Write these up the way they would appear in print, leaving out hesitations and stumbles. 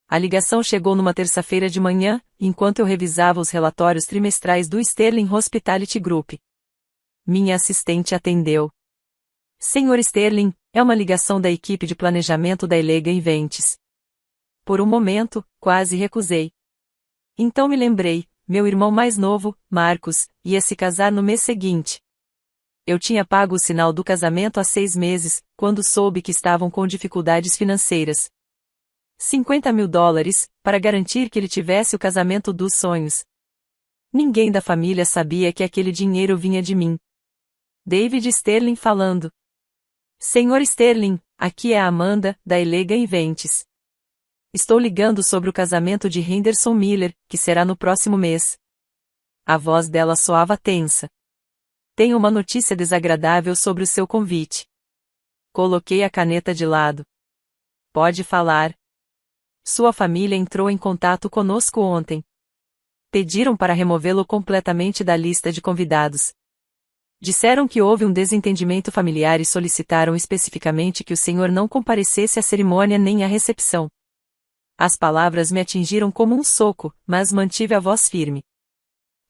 A ligação chegou numa terça-feira de manhã, enquanto eu revisava os relatórios trimestrais do Sterling Hospitality Group. Minha assistente atendeu. Senhor Sterling, é uma ligação da equipe de planejamento da Elega Events. Por um momento, quase recusei. Então me lembrei, meu irmão mais novo, Marcos, ia se casar no mês seguinte. Eu tinha pago o sinal do casamento há 6 meses, quando soube que estavam com dificuldades financeiras. $50.000, para garantir que ele tivesse o casamento dos sonhos. Ninguém da família sabia que aquele dinheiro vinha de mim. David Sterling falando. Senhor Sterling, aqui é a Amanda, da Elega Events. Estou ligando sobre o casamento de Henderson Miller, que será no próximo mês. A voz dela soava tensa. Tenho uma notícia desagradável sobre o seu convite. Coloquei a caneta de lado. Pode falar. Sua família entrou em contato conosco ontem. Pediram para removê-lo completamente da lista de convidados. Disseram que houve um desentendimento familiar e solicitaram especificamente que o senhor não comparecesse à cerimônia nem à recepção. As palavras me atingiram como um soco, mas mantive a voz firme.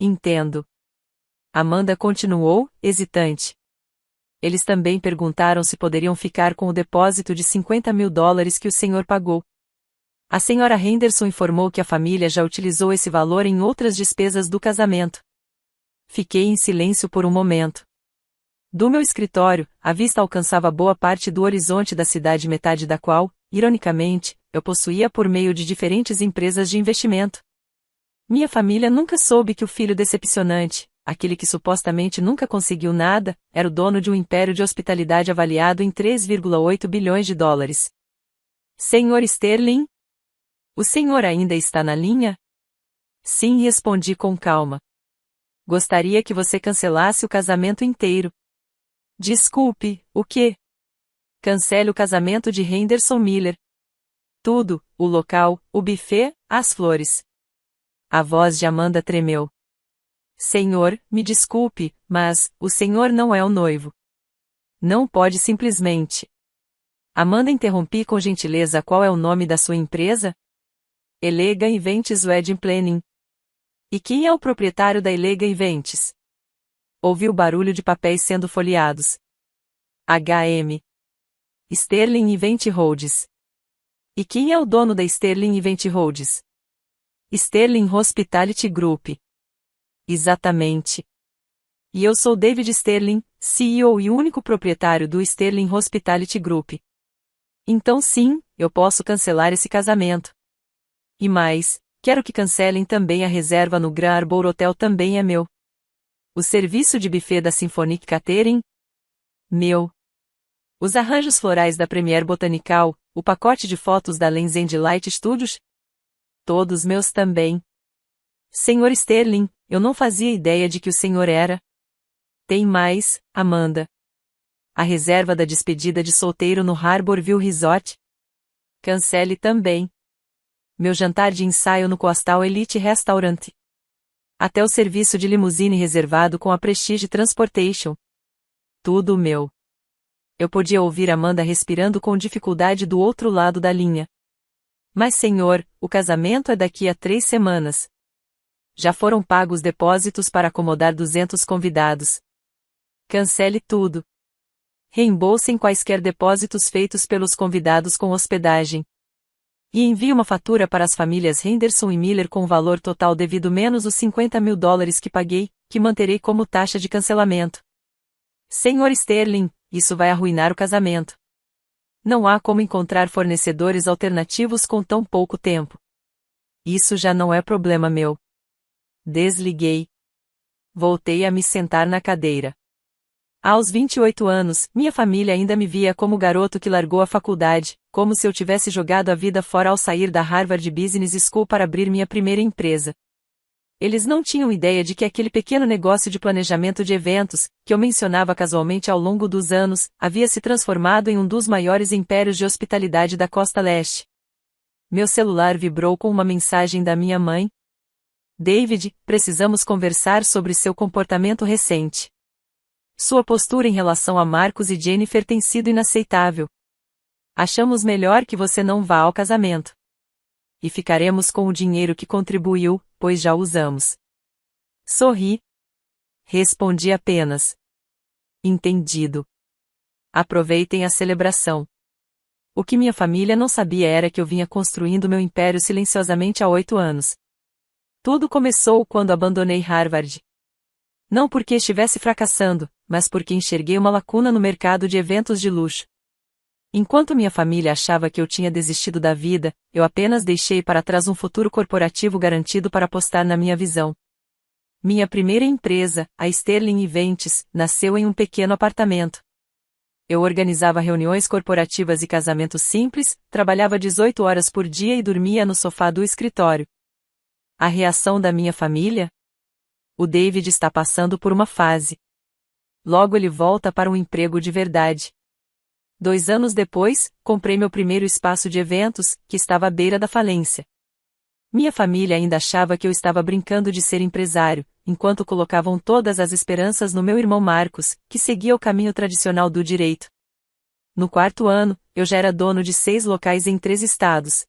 Entendo. Amanda continuou, hesitante. Eles também perguntaram se poderiam ficar com o depósito de $50.000 que o senhor pagou. A senhora Henderson informou que a família já utilizou esse valor em outras despesas do casamento. Fiquei em silêncio por um momento. Do meu escritório, a vista alcançava boa parte do horizonte da cidade, metade da qual, ironicamente, eu possuía por meio de diferentes empresas de investimento. Minha família nunca soube que o filho decepcionante, aquele que supostamente nunca conseguiu nada, era o dono de um império de hospitalidade avaliado em $3,8 bilhões. Senhor Sterling? O senhor ainda está na linha? Sim, respondi com calma. Gostaria que você cancelasse o casamento inteiro. Desculpe, o quê? Cancele o casamento de Henderson Miller. Tudo, o local, o buffet, as flores. A voz de Amanda tremeu. Senhor, me desculpe, mas, o senhor não é o noivo. Não pode simplesmente. Amanda, interrompi com gentileza. Qual é o nome da sua empresa? Elega Events Wedding Planning. E quem é o proprietário da Elega Events? Ouvi o barulho de papéis sendo folheados. HM. Sterling Event Holdings. E quem é o dono da Sterling Event Holdings? Sterling Hospitality Group. Exatamente. E eu sou David Sterling, CEO e único proprietário do Sterling Hospitality Group. Então sim, eu posso cancelar esse casamento. E mais, quero que cancelem também a reserva no Grand Arbor Hotel, também é meu. O serviço de buffet da Symphonic Catering? Meu. Os arranjos florais da Premier Botanical, o pacote de fotos da Lens and Light Studios? Todos meus também. Senhor Sterling, eu não fazia ideia de que o senhor era. Tem mais, Amanda. A reserva da despedida de solteiro no Harborville Resort? Cancele também. Meu jantar de ensaio no Coastal Elite Restaurant. Até o serviço de limusine reservado com a Prestige Transportation. Tudo meu. Eu podia ouvir Amanda respirando com dificuldade do outro lado da linha. Mas senhor, o casamento é daqui a 3 semanas. Já foram pagos depósitos para acomodar 200 convidados. Cancele tudo. Reembolsem quaisquer depósitos feitos pelos convidados com hospedagem. E envie uma fatura para as famílias Henderson e Miller com o valor total devido menos os $50.000 que paguei, que manterei como taxa de cancelamento. Senhor Sterling, isso vai arruinar o casamento. Não há como encontrar fornecedores alternativos com tão pouco tempo. Isso já não é problema meu. Desliguei. Voltei a me sentar na cadeira. Aos 28 anos, minha família ainda me via como o garoto que largou a faculdade, como se eu tivesse jogado a vida fora ao sair da Harvard Business School para abrir minha primeira empresa. Eles não tinham ideia de que aquele pequeno negócio de planejamento de eventos, que eu mencionava casualmente ao longo dos anos, havia se transformado em um dos maiores impérios de hospitalidade da Costa Leste. Meu celular vibrou com uma mensagem da minha mãe. David, precisamos conversar sobre seu comportamento recente. Sua postura em relação a Marcos e Jennifer tem sido inaceitável. Achamos melhor que você não vá ao casamento. e ficaremos com o dinheiro que contribuiu, pois já usamos. Sorri. Respondi apenas. Entendido. Aproveitem a celebração. O que minha família não sabia era que eu vinha construindo meu império silenciosamente há 8 anos. Tudo começou quando abandonei Harvard. Não porque estivesse fracassando, mas porque enxerguei uma lacuna no mercado de eventos de luxo. Enquanto minha família achava que eu tinha desistido da vida, eu apenas deixei para trás um futuro corporativo garantido para apostar na minha visão. Minha primeira empresa, a Sterling Events, nasceu em um pequeno apartamento. Eu organizava reuniões corporativas e casamentos simples, trabalhava 18 horas por dia e dormia no sofá do escritório. A reação da minha família? O David está passando por uma fase. Logo ele volta para um emprego de verdade. 2 anos depois, comprei meu primeiro espaço de eventos, que estava à beira da falência. Minha família ainda achava que eu estava brincando de ser empresário, enquanto colocavam todas as esperanças no meu irmão Marcos, que seguia o caminho tradicional do direito. No 4º ano, eu já era dono de 6 locais em 3 estados.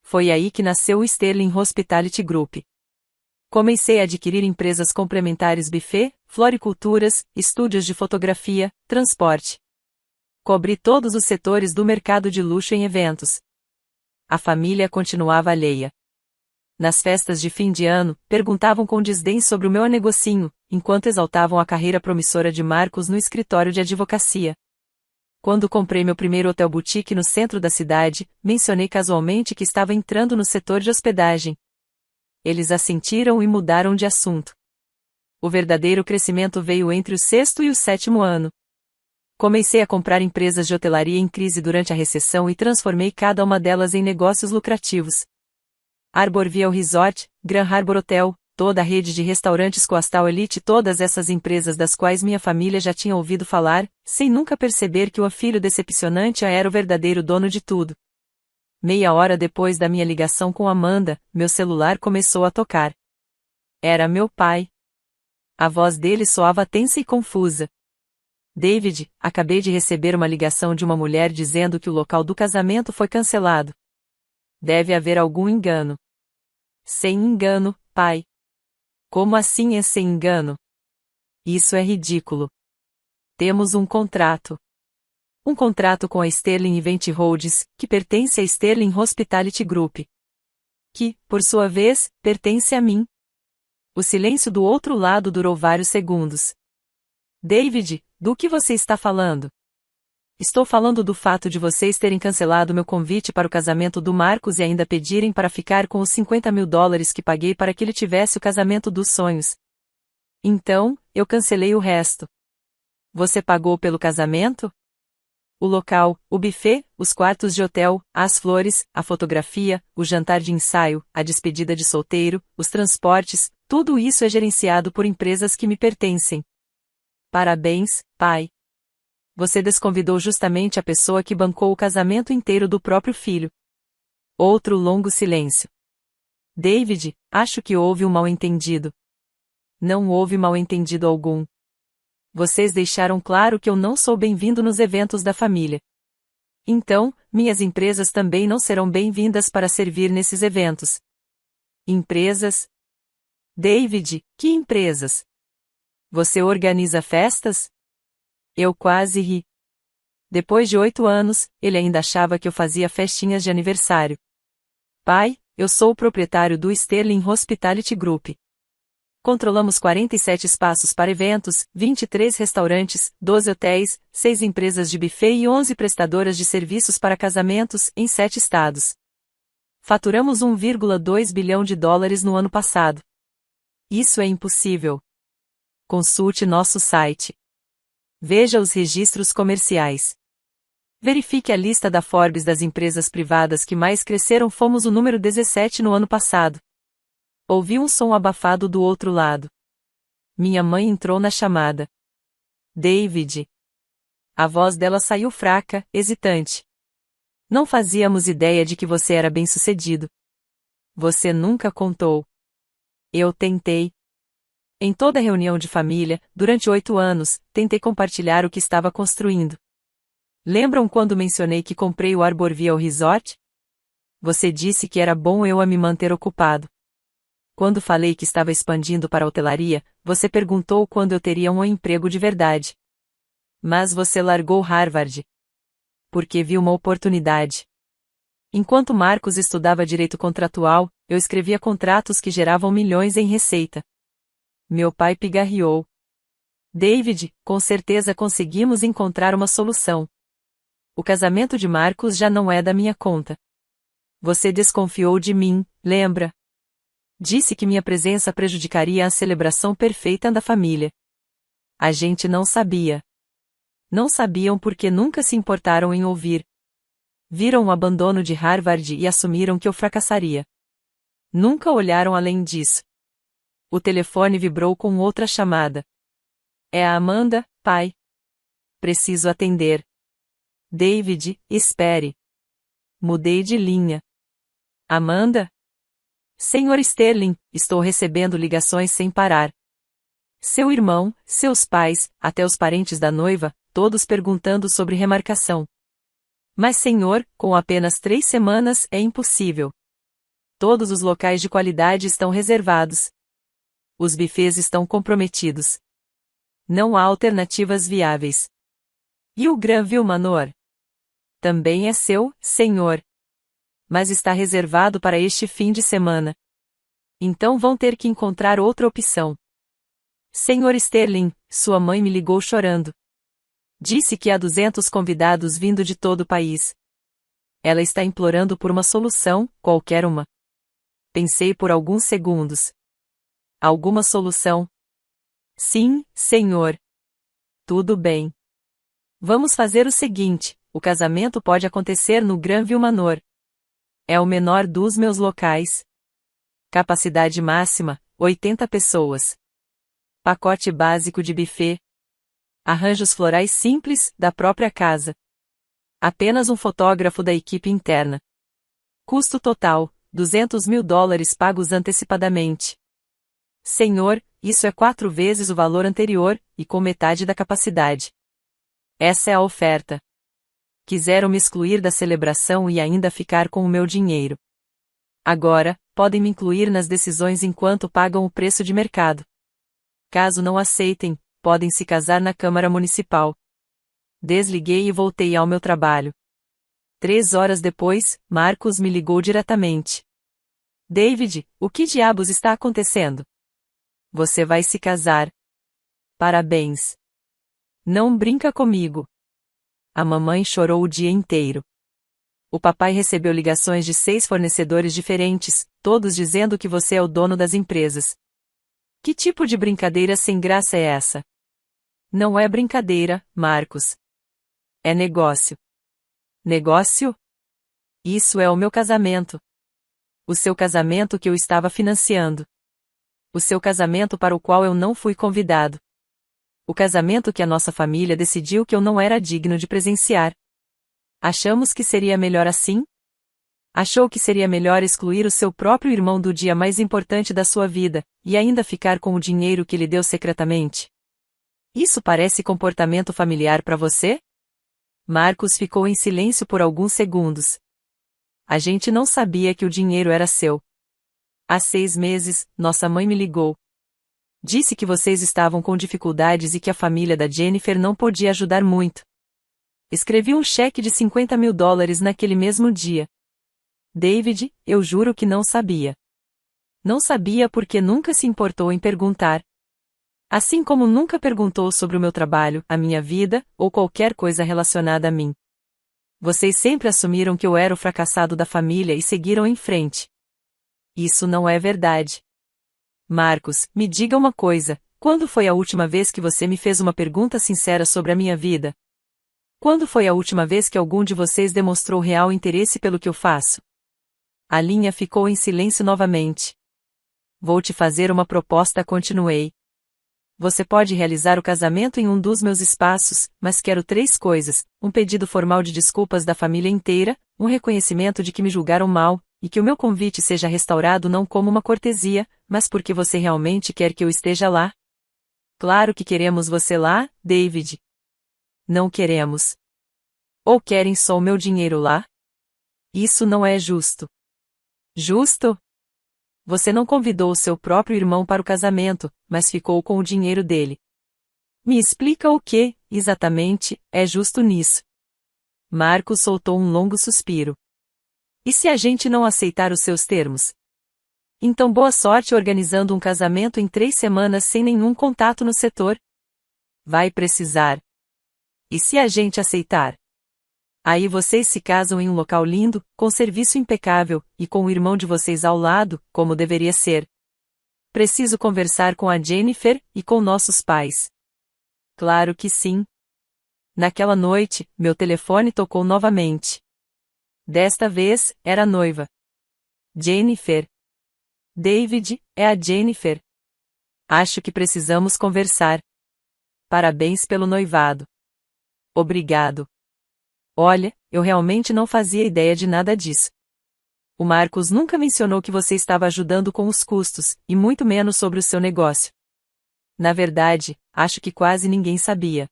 Foi aí que nasceu o Sterling Hospitality Group. Comecei a adquirir empresas complementares buffet, floriculturas, estúdios de fotografia, transporte. Cobri todos os setores do mercado de luxo em eventos. A família continuava alheia. Nas festas de fim de ano, perguntavam com desdém sobre o meu negocinho, enquanto exaltavam a carreira promissora de Marcos no escritório de advocacia. Quando comprei meu primeiro hotel boutique no centro da cidade, mencionei casualmente que estava entrando no setor de hospedagem. Eles assentiram e mudaram de assunto. O verdadeiro crescimento veio entre o 6º e o 7º ano. Comecei a comprar empresas de hotelaria em crise durante a recessão e transformei cada uma delas em negócios lucrativos. Arborville Resort, Grand Harbor Hotel, toda a rede de restaurantes Coastal Elite, todas essas empresas das quais minha família já tinha ouvido falar, sem nunca perceber que o filho decepcionante era o verdadeiro dono de tudo. Meia hora depois da minha ligação com Amanda, meu celular começou a tocar. Era meu pai. A voz dele soava tensa e confusa. David, acabei de receber uma ligação de uma mulher dizendo que o local do casamento foi cancelado. Deve haver algum engano. Sem engano, pai. Como assim é sem engano? Isso é ridículo. Temos um contrato. Um contrato com a Sterling Event Holdings, que pertence à Sterling Hospitality Group. Que, por sua vez, pertence a mim. O silêncio do outro lado durou vários segundos. David, do que você está falando? Estou falando do fato de vocês terem cancelado meu convite para o casamento do Marcos e ainda pedirem para ficar com os $50.000 que paguei para que ele tivesse o casamento dos sonhos. Então, eu cancelei o resto. Você pagou pelo casamento? O local, o buffet, os quartos de hotel, as flores, a fotografia, o jantar de ensaio, a despedida de solteiro, os transportes, tudo isso é gerenciado por empresas que me pertencem. Parabéns, pai. Você desconvidou justamente a pessoa que bancou o casamento inteiro do próprio filho. Outro longo silêncio. David, acho que houve um mal-entendido. Não houve mal-entendido algum. Vocês deixaram claro que eu não sou bem-vindo nos eventos da família. Então, minhas empresas também não serão bem-vindas para servir nesses eventos. Empresas? David, que empresas? Você organiza festas? Eu quase ri. Depois de 8 anos, ele ainda achava que eu fazia festinhas de aniversário. Pai, eu sou o proprietário do Sterling Hospitality Group. Controlamos 47 espaços para eventos, 23 restaurantes, 12 hotéis, 6 empresas de buffet e 11 prestadoras de serviços para casamentos, em 7 estados. Faturamos $1,2 bilhão no ano passado. Isso é impossível. Consulte nosso site. Veja os registros comerciais. Verifique a lista da Forbes das empresas privadas que mais cresceram. Fomos o número 17 no ano passado. Ouvi um som abafado do outro lado. Minha mãe entrou na chamada. David. A voz dela saiu fraca, hesitante. Não fazíamos ideia de que você era bem-sucedido. Você nunca contou. Eu tentei. Em toda reunião de família, durante 8 anos, tentei compartilhar o que estava construindo. Lembram quando mencionei que comprei o Arborville Resort? Você disse que era bom eu a me manter ocupado. Quando falei que estava expandindo para a hotelaria, você perguntou quando eu teria um emprego de verdade. Mas você largou Harvard. Porque viu uma oportunidade. Enquanto Marcos estudava direito contratual, eu escrevia contratos que geravam milhões em receita. Meu pai pigarreou. David, com certeza conseguimos encontrar uma solução. O casamento de Marcos já não é da minha conta. Você desconfiou de mim, lembra? Disse que minha presença prejudicaria a celebração perfeita da família. A gente não sabia. Não sabiam porque nunca se importaram em ouvir. Viram o abandono de Harvard e assumiram que eu fracassaria. Nunca olharam além disso. O telefone vibrou com outra chamada. É a Amanda, pai. Preciso atender. David, espere. Mudei de linha. Amanda? Senhor Sterling, estou recebendo ligações sem parar. Seu irmão, seus pais, até os parentes da noiva, todos perguntando sobre remarcação. Mas senhor, com apenas 3 semanas é impossível. Todos os locais de qualidade estão reservados. Os bufês estão comprometidos. Não há alternativas viáveis. E o Granville Manor? Também é seu, senhor. Mas está reservado para este fim de semana. Então vão ter que encontrar outra opção. Senhor Sterling, sua mãe me ligou chorando. Disse que há 200 convidados vindo de todo o país. Ela está implorando por uma solução, qualquer uma. Pensei por alguns segundos. Alguma solução? Sim, senhor. Tudo bem. Vamos fazer o seguinte, o casamento pode acontecer no Granville Manor. É o menor dos meus locais. Capacidade máxima, 80 pessoas. Pacote básico de buffet. Arranjos florais simples, da própria casa. Apenas um fotógrafo da equipe interna. Custo total, $200.000 pagos antecipadamente. Senhor, isso é 4 vezes o valor anterior, e com metade da capacidade. Essa é a oferta. Quiseram me excluir da celebração e ainda ficar com o meu dinheiro. Agora, podem me incluir nas decisões enquanto pagam o preço de mercado. Caso não aceitem, podem se casar na Câmara Municipal. Desliguei e voltei ao meu trabalho. 3 horas depois, Marcos me ligou diretamente. David, o que diabos está acontecendo? Você vai se casar. Parabéns. Não brinca comigo. A mamãe chorou o dia inteiro. O papai recebeu ligações de 6 fornecedores diferentes, todos dizendo que você é o dono das empresas. Que tipo de brincadeira sem graça é essa? Não é brincadeira, Marcos. É negócio. Negócio? Isso é o meu casamento. O seu casamento que eu estava financiando. O seu casamento para o qual eu não fui convidado. O casamento que a nossa família decidiu que eu não era digno de presenciar. Achamos que seria melhor assim? Achou que seria melhor excluir o seu próprio irmão do dia mais importante da sua vida, e ainda ficar com o dinheiro que lhe deu secretamente? Isso parece comportamento familiar para você? Marcos ficou em silêncio por alguns segundos. A gente não sabia que o dinheiro era seu. Há 6 meses, nossa mãe me ligou. Disse que vocês estavam com dificuldades e que a família da Jennifer não podia ajudar muito. Escrevi um cheque de $50.000 naquele mesmo dia. David, eu juro que não sabia. Não sabia porque nunca se importou em perguntar. Assim como nunca perguntou sobre o meu trabalho, a minha vida, ou qualquer coisa relacionada a mim. Vocês sempre assumiram que eu era o fracassado da família e seguiram em frente. Isso não é verdade. Marcos, me diga uma coisa, quando foi a última vez que você me fez uma pergunta sincera sobre a minha vida? Quando foi a última vez que algum de vocês demonstrou real interesse pelo que eu faço? A linha ficou em silêncio novamente. Vou te fazer uma proposta, continuei. Você pode realizar o casamento em um dos meus espaços, mas quero 3 coisas: um pedido formal de desculpas da família inteira, um reconhecimento de que me julgaram mal, e que o meu convite seja restaurado não como uma cortesia, mas porque você realmente quer que eu esteja lá. Claro que queremos você lá, David. Não queremos. Ou querem só o meu dinheiro lá? Isso não é justo. Justo? Você não convidou o seu próprio irmão para o casamento, mas ficou com o dinheiro dele. Me explica o que, exatamente, é justo nisso. Marcos soltou um longo suspiro. E se a gente não aceitar os seus termos? Então boa sorte organizando um casamento em 3 semanas sem nenhum contato no setor. Vai precisar. E se a gente aceitar? Aí vocês se casam em um local lindo, com serviço impecável, e com o irmão de vocês ao lado, como deveria ser. Preciso conversar com a Jennifer e com nossos pais. Claro que sim. Naquela noite, meu telefone tocou novamente. Desta vez, era a noiva. Jennifer. David, é a Jennifer. Acho que precisamos conversar. Parabéns pelo noivado. Obrigado. Olha, eu realmente não fazia ideia de nada disso. O Marcos nunca mencionou que você estava ajudando com os custos, e muito menos sobre o seu negócio. Na verdade, acho que quase ninguém sabia.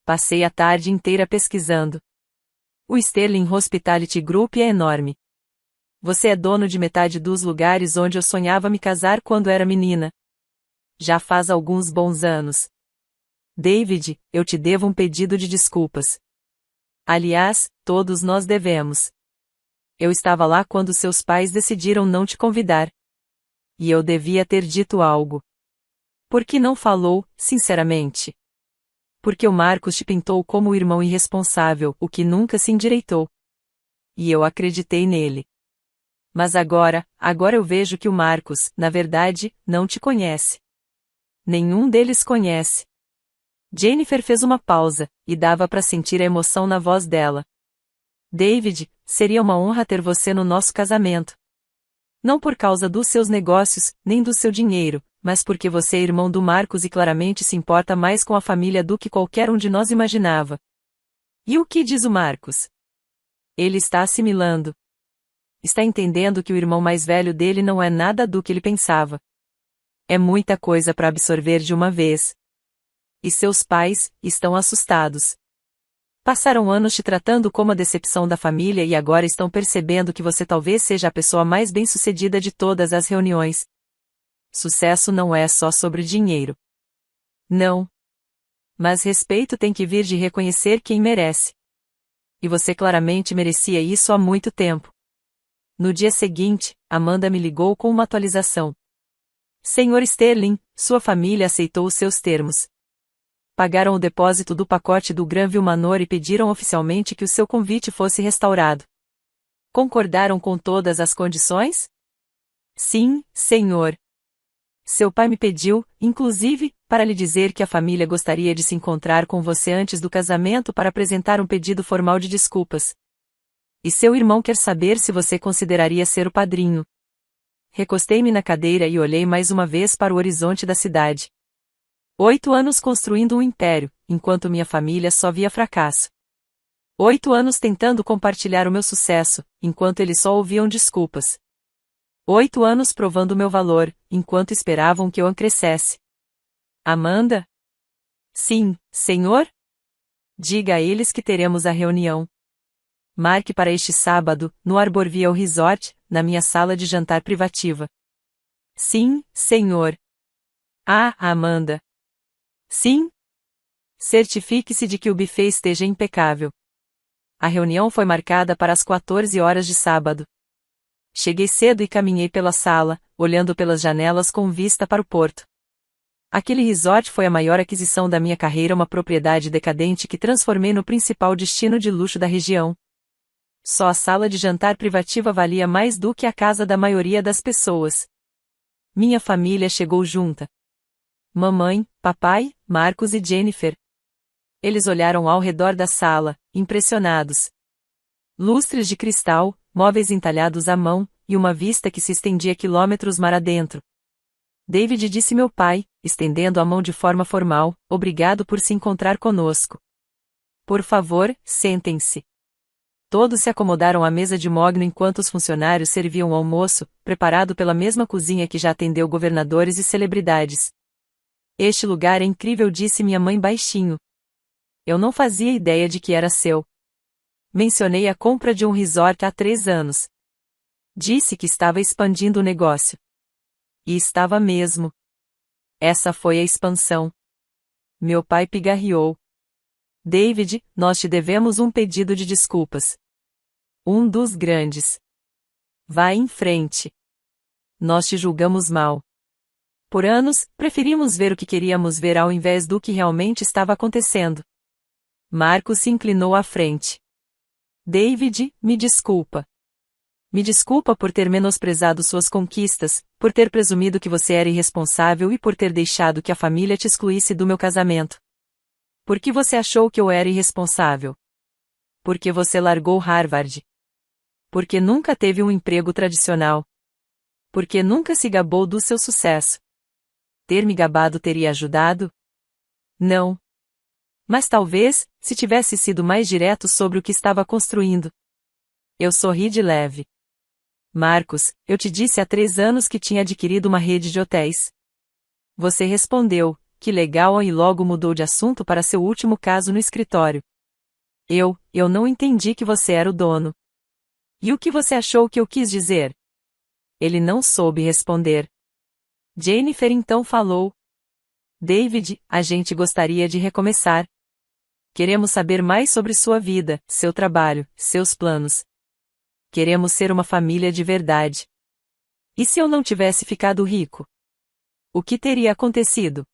Passei a tarde inteira pesquisando. O Sterling Hospitality Group é enorme. Você é dono de metade dos lugares onde eu sonhava me casar quando era menina. Já faz alguns bons anos. David, eu te devo um pedido de desculpas. Aliás, todos nós devemos. Eu estava lá quando seus pais decidiram não te convidar. E eu devia ter dito algo. Por que não falou, sinceramente? Porque o Marcos te pintou como o irmão irresponsável, o que nunca se endireitou. E eu acreditei nele. Mas agora eu vejo que o Marcos, na verdade, não te conhece. Nenhum deles conhece. Jennifer fez uma pausa, e dava para sentir a emoção na voz dela. David, seria uma honra ter você no nosso casamento. Não por causa dos seus negócios, nem do seu dinheiro, mas porque você é irmão do Marcos e claramente se importa mais com a família do que qualquer um de nós imaginava. E o que diz o Marcos? Ele está assimilando. Está entendendo que o irmão mais velho dele não é nada do que ele pensava. É muita coisa para absorver de uma vez. E seus pais estão assustados. Passaram anos te tratando como a decepção da família e agora estão percebendo que você talvez seja a pessoa mais bem-sucedida de todas as reuniões. Sucesso não é só sobre dinheiro. Não. Mas respeito tem que vir de reconhecer quem merece. E você claramente merecia isso há muito tempo. No dia seguinte, Amanda me ligou com uma atualização. Senhor Sterling, sua família aceitou os seus termos. Pagaram o depósito do pacote do Granville Manor e pediram oficialmente que o seu convite fosse restaurado. Concordaram com todas as condições? Sim, senhor. Seu pai me pediu, inclusive, para lhe dizer que a família gostaria de se encontrar com você antes do casamento para apresentar um pedido formal de desculpas. E seu irmão quer saber se você consideraria ser o padrinho. Recostei-me na cadeira e olhei mais uma vez para o horizonte da cidade. 8 anos construindo um império, enquanto minha família só via fracasso. 8 anos tentando compartilhar o meu sucesso, enquanto eles só ouviam desculpas. 8 anos provando meu valor, enquanto esperavam que eu crescesse. Amanda? Sim, senhor? Diga a eles que teremos a reunião. Marque para este sábado, no Arborville Resort, na minha sala de jantar privativa. Sim, senhor. Ah, Amanda. Sim? Certifique-se de que o buffet esteja impecável. A reunião foi marcada para as 14 horas de sábado. Cheguei cedo e caminhei pela sala, olhando pelas janelas com vista para o porto. Aquele resort foi a maior aquisição da minha carreira, uma propriedade decadente que transformei no principal destino de luxo da região. Só a sala de jantar privativa valia mais do que a casa da maioria das pessoas. Minha família chegou junta. Mamãe, papai, Marcos e Jennifer. Eles olharam ao redor da sala, impressionados. Lustres de cristal, móveis entalhados à mão, e uma vista que se estendia quilômetros mar adentro. David disse meu pai, estendendo a mão de forma formal, obrigado por se encontrar conosco. Por favor, sentem-se. Todos se acomodaram à mesa de mogno enquanto os funcionários serviam o almoço, preparado pela mesma cozinha que já atendeu governadores e celebridades. Este lugar é incrível, disse minha mãe baixinho. Eu não fazia ideia de que era seu. Mencionei a compra de um resort há 3 anos. Disse que estava expandindo o negócio. E estava mesmo. Essa foi a expansão. Meu pai pigarreou. David, nós te devemos um pedido de desculpas. Um dos grandes. Vá em frente. Nós te julgamos mal. Por anos, preferimos ver o que queríamos ver ao invés do que realmente estava acontecendo. Marcos se inclinou à frente. David, me desculpa. Me desculpa por ter menosprezado suas conquistas, por ter presumido que você era irresponsável e por ter deixado que a família te excluísse do meu casamento. Por que você achou que eu era irresponsável? Porque você largou Harvard. Porque nunca teve um emprego tradicional. Porque nunca se gabou do seu sucesso. Ter me gabado teria ajudado? Não. Mas talvez, se tivesse sido mais direto sobre o que estava construindo. Eu sorri de leve. Marcos, eu te disse há 3 anos que tinha adquirido uma rede de hotéis. Você respondeu, que legal, e logo mudou de assunto para seu último caso no escritório. Eu não entendi que você era o dono. E o que você achou que eu quis dizer? Ele não soube responder. Jennifer então falou. David, a gente gostaria de recomeçar. Queremos saber mais sobre sua vida, seu trabalho, seus planos. Queremos ser uma família de verdade. E se eu não tivesse ficado rico? O que teria acontecido?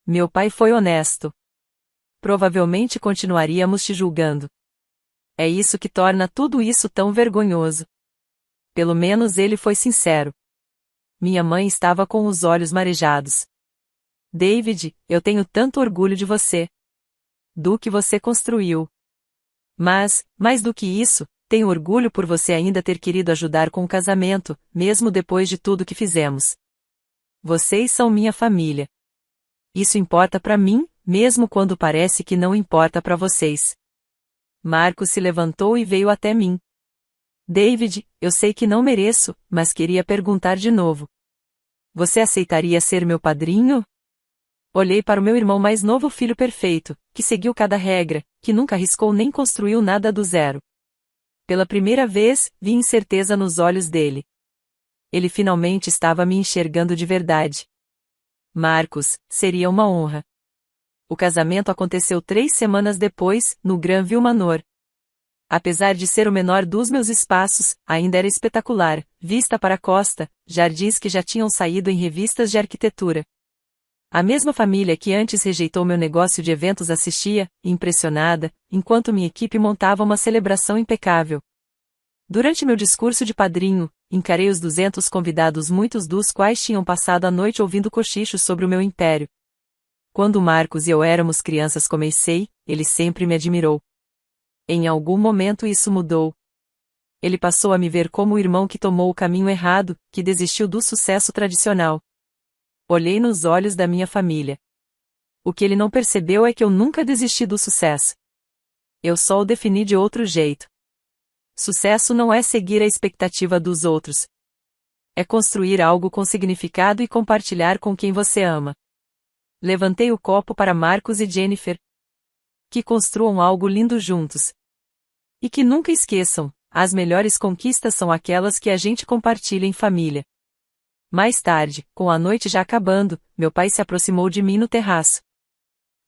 Meu pai foi honesto. Provavelmente continuaríamos te julgando. É isso que torna tudo isso tão vergonhoso. Pelo menos ele foi sincero. Minha mãe estava com os olhos marejados. David, eu tenho tanto orgulho de você. Do que você construiu. Mas, mais do que isso, tenho orgulho por você ainda ter querido ajudar com o casamento, mesmo depois de tudo que fizemos. Vocês são minha família. Isso importa para mim, mesmo quando parece que não importa para vocês. Marcos se levantou e veio até mim. David, eu sei que não mereço, mas queria perguntar de novo. Você aceitaria ser meu padrinho? Olhei para o meu irmão mais novo, filho perfeito, que seguiu cada regra, que nunca arriscou nem construiu nada do zero. Pela primeira vez, vi incerteza nos olhos dele. Ele finalmente estava me enxergando de verdade. Marcos, seria uma honra. O casamento aconteceu 3 semanas depois, no Granville Manor. Apesar de ser o menor dos meus espaços, ainda era espetacular, vista para a costa, jardins que já tinham saído em revistas de arquitetura. A mesma família que antes rejeitou meu negócio de eventos assistia, impressionada, enquanto minha equipe montava uma celebração impecável. Durante meu discurso de padrinho, encarei os 200 convidados, muitos dos quais tinham passado a noite ouvindo cochichos sobre o meu império. Quando Marcos e eu éramos crianças, comecei, ele sempre me admirou. Em algum momento isso mudou. Ele passou a me ver como o irmão que tomou o caminho errado, que desistiu do sucesso tradicional. Olhei nos olhos da minha família. O que ele não percebeu é que eu nunca desisti do sucesso. Eu só o defini de outro jeito. Sucesso não é seguir a expectativa dos outros. É construir algo com significado e compartilhar com quem você ama. Levantei o copo para Marcos e Jennifer. Que construam algo lindo juntos. E que nunca esqueçam, as melhores conquistas são aquelas que a gente compartilha em família. Mais tarde, com a noite já acabando, meu pai se aproximou de mim no terraço.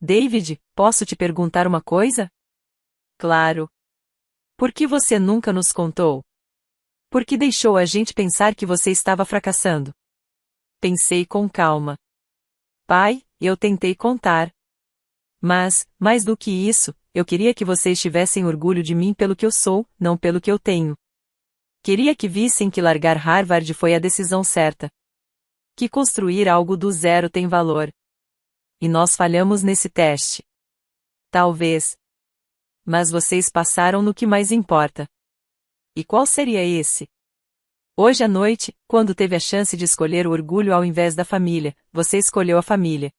David, posso te perguntar uma coisa? Claro. Por que você nunca nos contou? Por que deixou a gente pensar que você estava fracassando? Pensei com calma. Pai, eu tentei contar. Mas, mais do que isso, eu queria que vocês tivessem orgulho de mim pelo que eu sou, não pelo que eu tenho. Queria que vissem que largar Harvard foi a decisão certa. Que construir algo do zero tem valor. E nós falhamos nesse teste. Talvez. Mas vocês passaram no que mais importa. E qual seria esse? Hoje à noite, quando teve a chance de escolher o orgulho ao invés da família, você escolheu a família.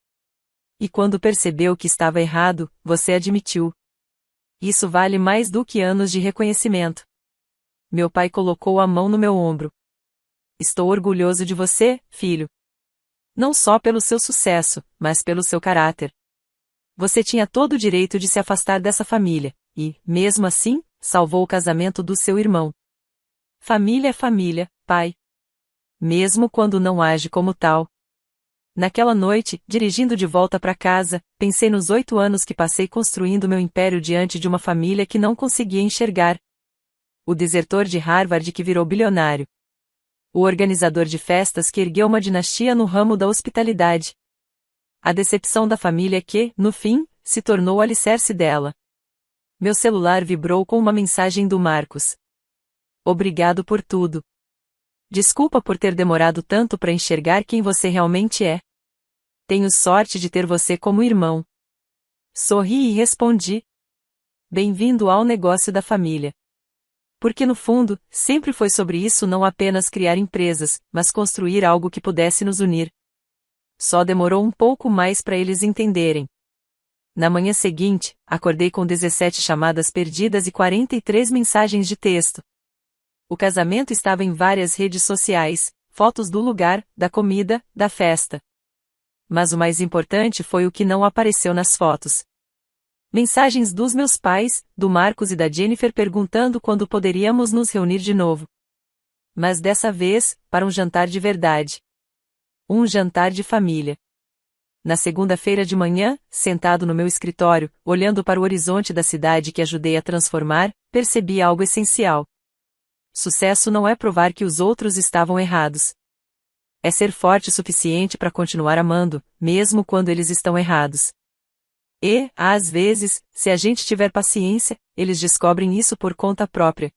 E quando percebeu que estava errado, você admitiu. Isso vale mais do que anos de reconhecimento. Meu pai colocou a mão no meu ombro. Estou orgulhoso de você, filho. Não só pelo seu sucesso, mas pelo seu caráter. Você tinha todo o direito de se afastar dessa família, e, mesmo assim, salvou o casamento do seu irmão. Família é família, pai. Mesmo quando não age como tal. Naquela noite, dirigindo de volta para casa, pensei nos 8 anos que passei construindo meu império diante de uma família que não conseguia enxergar. O desertor de Harvard que virou bilionário. O organizador de festas que ergueu uma dinastia no ramo da hospitalidade. A decepção da família que, no fim, se tornou o alicerce dela. Meu celular vibrou com uma mensagem do Marcos. Obrigado por tudo. Desculpa por ter demorado tanto para enxergar quem você realmente é. Tenho sorte de ter você como irmão. Sorri e respondi. Bem-vindo ao negócio da família. Porque no fundo, sempre foi sobre isso, não apenas criar empresas, mas construir algo que pudesse nos unir. Só demorou um pouco mais para eles entenderem. Na manhã seguinte, acordei com 17 chamadas perdidas e 43 mensagens de texto. O casamento estava em várias redes sociais, fotos do lugar, da comida, da festa. Mas o mais importante foi o que não apareceu nas fotos. Mensagens dos meus pais, do Marcos e da Jennifer perguntando quando poderíamos nos reunir de novo. Mas dessa vez, para um jantar de verdade. Um jantar de família. Na segunda-feira de manhã, sentado no meu escritório, olhando para o horizonte da cidade que ajudei a transformar, percebi algo essencial. Sucesso não é provar que os outros estavam errados. É ser forte o suficiente para continuar amando, mesmo quando eles estão errados. E, às vezes, se a gente tiver paciência, eles descobrem isso por conta própria.